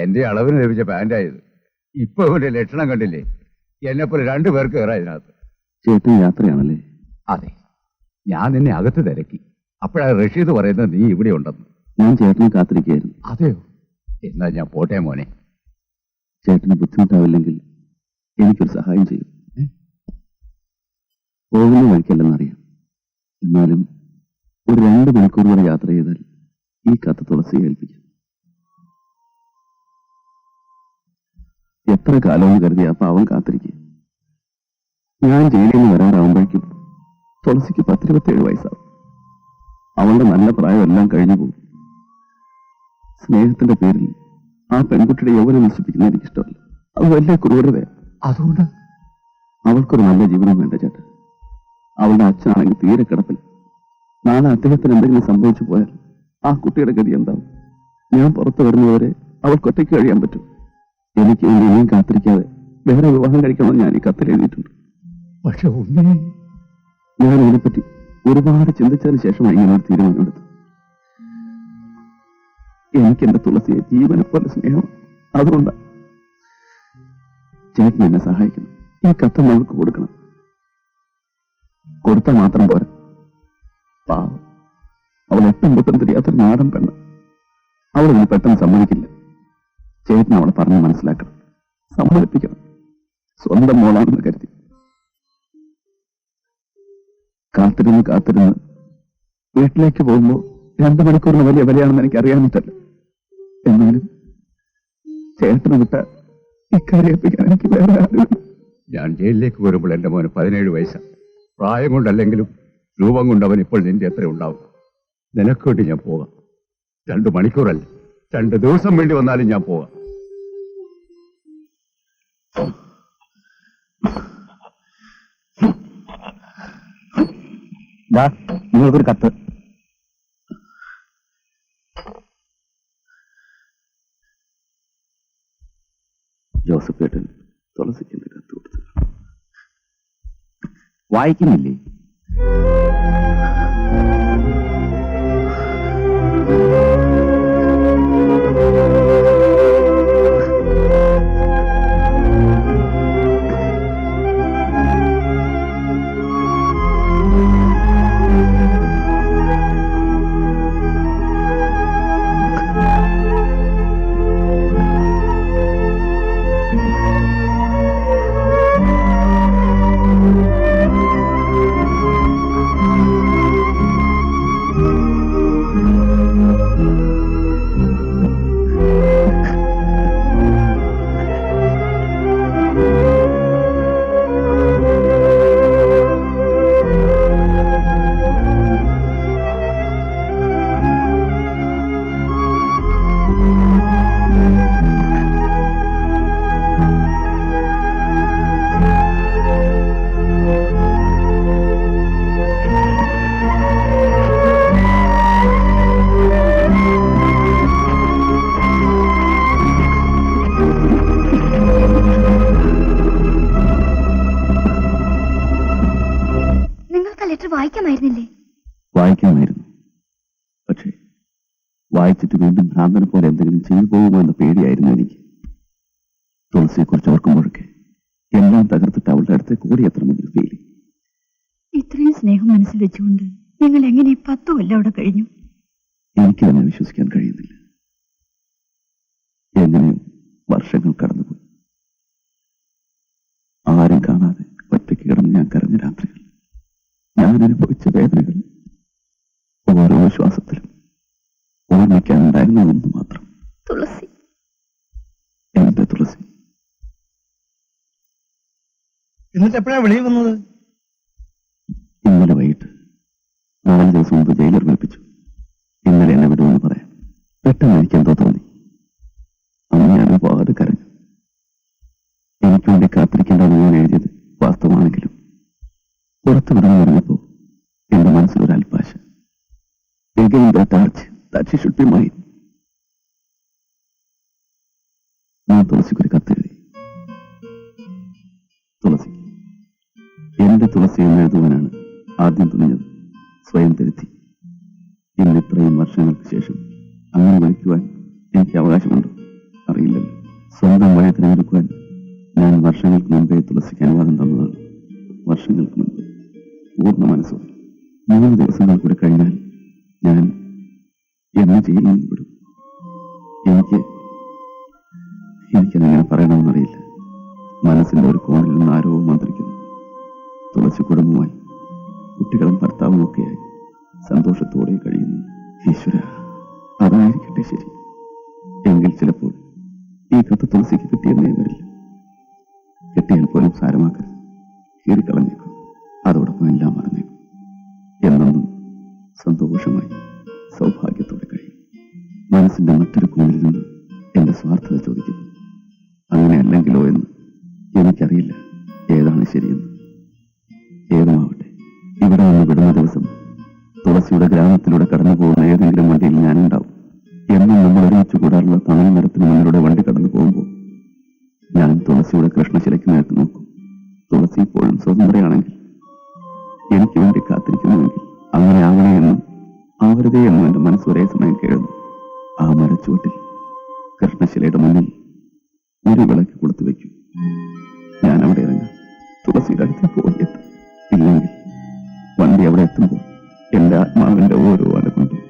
എന്റെ അളവിന് ലഭിച്ച പാൻറ്റായത്. ഇപ്പൊ ഇവന്റെ ലക്ഷണം കണ്ടില്ലേ? എന്നെപ്പോലെ 2 പേർക്ക് കയറാം ഇതിനകത്ത്. ചേട്ടൻ യാത്രയാണല്ലേ? അതെ, ഞാൻ നിന്നെ അകത്ത് തിരക്കി. അപ്പോഴാണ് റഷീദ് പറയുന്നത് നീ ഇവിടെ ഉണ്ടെന്ന്. ഞാൻ ചേട്ടനെ കാത്തിരിക്കുകയായിരുന്നു. അതെയോ? എന്നാ ഞാൻ പോട്ടെ മോനെ. ചേട്ടന് ബുദ്ധിമുട്ടാവില്ലെങ്കിൽ എനിക്കൊരു സഹായം ചെയ്യും. പോകുന്ന വഴിക്കല്ലെന്നറിയാം, എന്നാലും ഒരു 2 മണിക്കൂർ വരെ യാത്ര ചെയ്താൽ ഈ കത്ത് തുളസിയെ ഏൽപ്പിക്കും. എത്ര കാലമെന്ന് കരുതി ആ പാവം കാത്തിരിക്കുക. ഞാൻ ജയിലിൽ നിന്ന് വരാറാവുമ്പോഴേക്കും തുളസിക്ക് 10-27 വയസ്സാവും. അവളുടെ നല്ല പ്രായമെല്ലാം കഴിഞ്ഞു പോകും. സ്നേഹത്തിന്റെ പേരിൽ ആ പെൺകുട്ടിയുടെ യൗവനം നശിപ്പിക്കുന്നത് എനിക്കിഷ്ടമല്ല. അത് വലിയ ക്രൂരതയാണ്. അതുകൊണ്ട് അവൾക്കൊരു നല്ല ജീവിതം വേണ്ട ചേട്ടാ. അവളുടെ അച്ഛനാണെങ്കിൽ തീരെ കിടപ്പില്ല. നാളെ അദ്ദേഹത്തിന് എന്തെങ്കിലും സംഭവിച്ചു പോയാൽ ആ കുട്ടിയുടെ ഗതി എന്താവും? ഞാൻ പുറത്തു വരുന്നവരെ അവൾക്ക് ഒറ്റയ്ക്ക് കഴിയാൻ പറ്റും. എനിക്ക് ഇനിയും കാത്തിരിക്കാതെ വേറെ വിവാഹം കഴിക്കണമെന്ന് ഞാൻ ഈ കത്തിൽ എഴുതിയിട്ടുണ്ട്. പക്ഷെ ഞാൻ ഇതിനെപ്പറ്റി ഒരുപാട് ചിന്തിച്ചതിന് ശേഷമാണ് ഇങ്ങനെ ഒരു തീരുമാനമെടുത്തത്. എനിക്ക് എന്റെ തുളസിയെ ജീവനെ പോലെ സ്നേഹം. അതുകൊണ്ടാണ് ചേട്ടൻ എന്നെ സഹായിക്കണം. ഈ കത്ത് നമുക്ക് കൊടുക്കണം. കൊടുത്താൽ മാത്രം പോരാ. പാവം, അവൾ എട്ടും പൊട്ടും തിരിയാത്തൊരു നാടൻ പെണ്ണ്. അവളിതിന് പെട്ടെന്ന് സമ്മതിക്കില്ല. ചേട്ടൻ അവളെ പറഞ്ഞ് മനസ്സിലാക്കണം, സമ്മതിപ്പിക്കണം. സ്വന്തം മോളാണെന്ന് കരുതി. കാത്തിരുന്ന് വീട്ടിലേക്ക് പോകുമ്പോൾ 2 മണിക്കൂറിന് വലിയ വിലയാണെന്ന് എനിക്ക് അറിയാനിട്ടല്ല. എന്നാലും ചേട്ടന് വിട്ട ഇക്കാര്യം എനിക്ക് വേറെ ആരും. ഞാൻ ജയിലിലേക്ക് വരുമ്പോൾ എന്റെ മോന് 17 വയസ്സാണ്. പ്രായം കൊണ്ടല്ലെങ്കിലും രൂപം കൊണ്ട് അവൻ ഇപ്പോൾ നിന്റെ എത്ര ഉണ്ടാവും. നിനക്ക് വേണ്ടി ഞാൻ പോകാം. 2 മണിക്കൂറല്ല, 2 ദിവസം വേണ്ടി വന്നാലും ഞാൻ പോകാം. നിങ്ങൾക്കൊരു കത്ത്. ജോസഫ് ഏട്ടൻ തുളസിക്ക് കത്ത് കൊടുത്തു. വായിക്കുന്നില്ലേ? വായിക്കാമായിരുന്നു. പക്ഷേ വായിച്ചിട്ട് വീണ്ടും ഭ്രാന്തനെ പോലെ എന്തെങ്കിലും ചെയ്തു പോകുമോ എന്ന പേടിയായിരുന്നു എനിക്ക്. തുളസിയെക്കുറിച്ച് ഓർക്കുമ്പോഴൊക്കെ എല്ലാം തകർത്തിട്ട് അവളുടെ അടുത്തേക്ക് ഓടിയെത്തണമെന്നൊരു ഫീലിംഗ്. ഇത്രയും സ്നേഹം മനസ്സിൽ വെച്ചുകൊണ്ട് നിങ്ങൾ എങ്ങനെ 10 കൊല്ലം അവിടെ കഴിഞ്ഞു? എനിക്ക് തന്നെ വിശ്വസിക്കാൻ കഴിയുന്നില്ല. എങ്ങനെയും വർഷങ്ങൾ കടന്നുപോയി. ആരും കാണാതെ ഒറ്റയ്ക്ക് കിടന്ന് ഞാൻ കരഞ്ഞ രാത്രികൾ, ഞാൻ അനുഭവിച്ച വേദനകൾ, ഓരോ ശ്വാസത്തിലും ഓർമ്മിക്കാനുണ്ടായിരുന്ന ഒന്ന് മാത്രം, തുളസി. എന്റെ തുളസി. എന്നിട്ട് എപ്പോഴാണ് വെളിയിൽ വന്നത്? ഇന്നലെ വൈകിട്ട് 4 ദിവസം മുമ്പ് ജയിലർ വിളിപ്പിച്ചു. ഇന്നലെ എന്നെ വിടുമെന്ന് പറയാം. പെട്ടെന്ന് എനിക്ക് എന്തോ തോന്നി. അന്ന് ഞാൻ ഒരുപാട് കരഞ്ഞു. എനിക്ക് വേണ്ടി കാത്തിരിക്കേണ്ടത് ഞാൻ എഴുതിയത് വാസ്തവമാണെങ്കിലും പുറത്തു വിടുന്നു പറഞ്ഞപ്പോ എന്റെ മനസ്സിലൊരു അൽപ്പാശ. Again that urge that she should be mine. ഞാൻ തുളസിക്കൊരു കത്തെഴുതി. തുളസി, എന്റെ തുളസി എന്ന് എഴുതുവാനാണ് ആദ്യം തുനിഞ്ഞത്. സ്വയം തിരുത്തി. ഇന്ന് ഇത്രയും വർഷങ്ങൾക്ക് ശേഷം അങ്ങനെ വിളിക്കുവാൻ എനിക്ക് അവകാശമുണ്ടോ അറിയില്ല. സ്വന്തം വഴി തിരഞ്ഞെടുക്കുവാൻ ഞാൻ വർഷങ്ങൾക്ക് മുമ്പേ തുളസിക്ക് അനുവാദം തന്നതാണ്. വർഷങ്ങൾക്ക് മുമ്പ് പൂർണ്ണ മനസ്സോടെ. 3 ദിവസങ്ങൾ കൂടെ കഴിഞ്ഞാൽ ഞാൻ എന്ന് ജയിലിൽ വിടും. എനിക്കതെങ്ങനെ പറയണമെന്നറിയില്ല. മനസ്സിന്റെ ഒരു കോണിൽ നിന്ന് ആരോ മന്ത്രിക്കുന്നു. തുളസി കുടുംബമായി, കുട്ടികളും ഭർത്താവും ഒക്കെയായി സന്തോഷത്തോടെ കഴിയുന്നു. ഈശ്വര, അതായിരിക്കട്ടെ ശരി. എങ്കിൽ ചിലപ്പോൾ ഈ കത്ത് തുളസിക്ക് കിട്ടിയെന്നേ വരില്ല. കിട്ടിയാൽ പോലും സാരമാക്കരുത്. കീറിക്കളഞ്ഞേക്കും. അതോടൊപ്പം എല്ലാം മറന്നേക്കും. എന്നും സന്തോഷമായി സൗഭാഗ്യത്തോടെ കഴിയും. മനസ്സിന്റെ മറ്റൊരു കോണിൽ നിന്ന് എന്റെ സ്വാർത്ഥത ചോദിക്കുന്നു. അങ്ങനെയല്ലെങ്കിലോ എന്ന് എനിക്കറിയില്ല. ഏതാണ് ശരിയെന്ന്. ഏതുമാവട്ടെ, ഇവിടെ നിന്ന് വിടുന്ന ദിവസം തുളസിയുടെ ഗ്രാമത്തിലൂടെ കടന്നു പോകുന്ന ഏതെങ്കിലും വണ്ടിയിൽ ഞാനുണ്ടാവും. എന്നും നമ്മൾ ഒരുമിച്ച് കൂടാറുള്ള തണൽ മരത്തിന് മുന്നിലൂടെ വണ്ടി കടന്നു പോകുമ്പോൾ ഞാൻ തുളസിയുടെ കൃഷ്ണശിലയ്ക്ക് നേരത്ത് നോക്കും. തുളസി ഇപ്പോഴും സ്വതന്ത്രയാണെങ്കിൽ, എനിക്ക് വേണ്ടി കാത്തിരിക്കുന്നുവെങ്കിൽ, അങ്ങനെ ആവണേ എന്നും ആവരുതേ എന്നും എന്റെ മനസ്സ് ഒരേ സമയം കേഴുന്നു. ആ മരച്ചുവട്ടിൽ കൃഷ്ണശിലയുടെ മുന്നിൽ ഒരു വിളക്ക് കൊടുത്തു വയ്ക്കും. ഞാൻ അവിടെ ഇറങ്ങാം. തുളസിയുടെ അടുത്ത് പോയി എത്തും. ഇല്ലെങ്കിൽ വണ്ടി അവിടെ എത്തുമ്പോൾ എന്റെ ആത്മാവിന്റെ ഓരോ അല കൊണ്ടും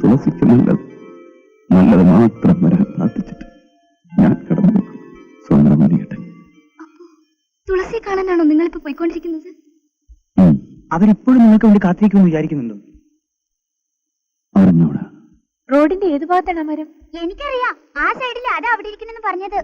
തുളസിക്ക് നല്ലത് മാത്രം വരാൻ പ്രാർത്ഥിച്ചിട്ട് ഞാൻ കടന്നു വെക്കും. സ്വന്തം മതിയട്ടെ. തുളസി കാണാനാണോ നിങ്ങളിപ്പോ പോയിക്കൊണ്ടിരിക്കുന്നത്? അവരിപ്പോഴും നിങ്ങൾക്ക് വേണ്ടി കാത്തിരിക്കുമെന്ന് വിചാരിക്കുന്നുണ്ടോ? അറിഞ്ഞോടാ. റോഡിന്റെ ഏത് ഭാഗത്താണ് ആ മരം? എനിക്കറിയാം, ആ സൈഡിൽ അതാ അവിടെ ഇരിക്കുന്നെന്ന് പറഞ്ഞത്.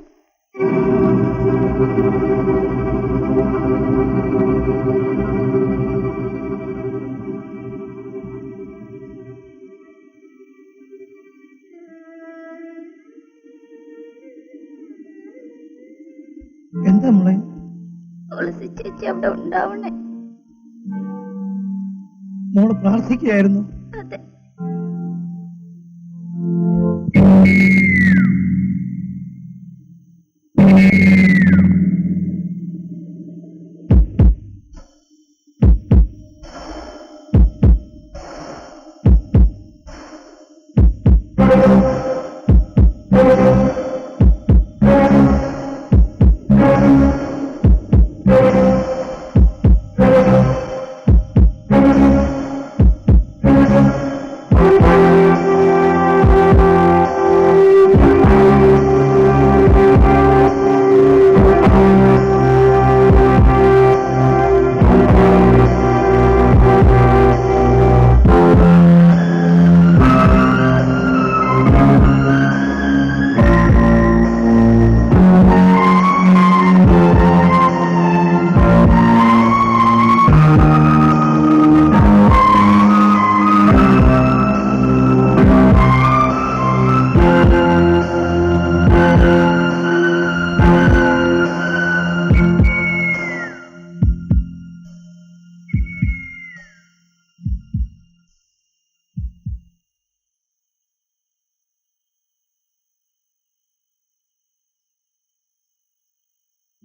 എന്താ മോളെ? തുളസി ചേച്ചി അവിടെ ഉണ്ടാവണേ. മോള് പ്രാർത്ഥിക്കുകയായിരുന്നു. അതെ.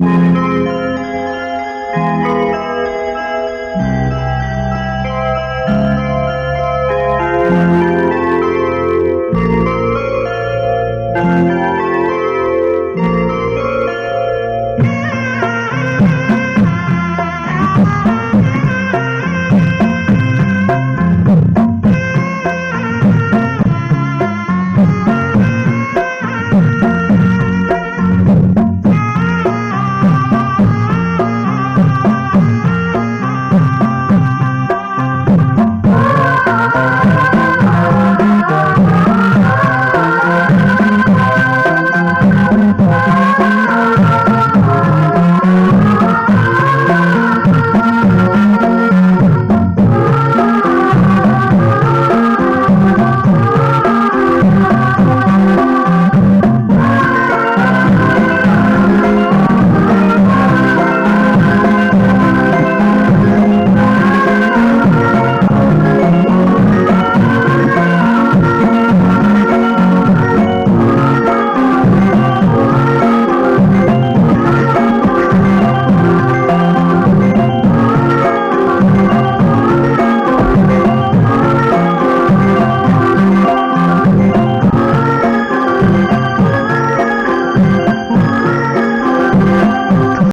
Thank you.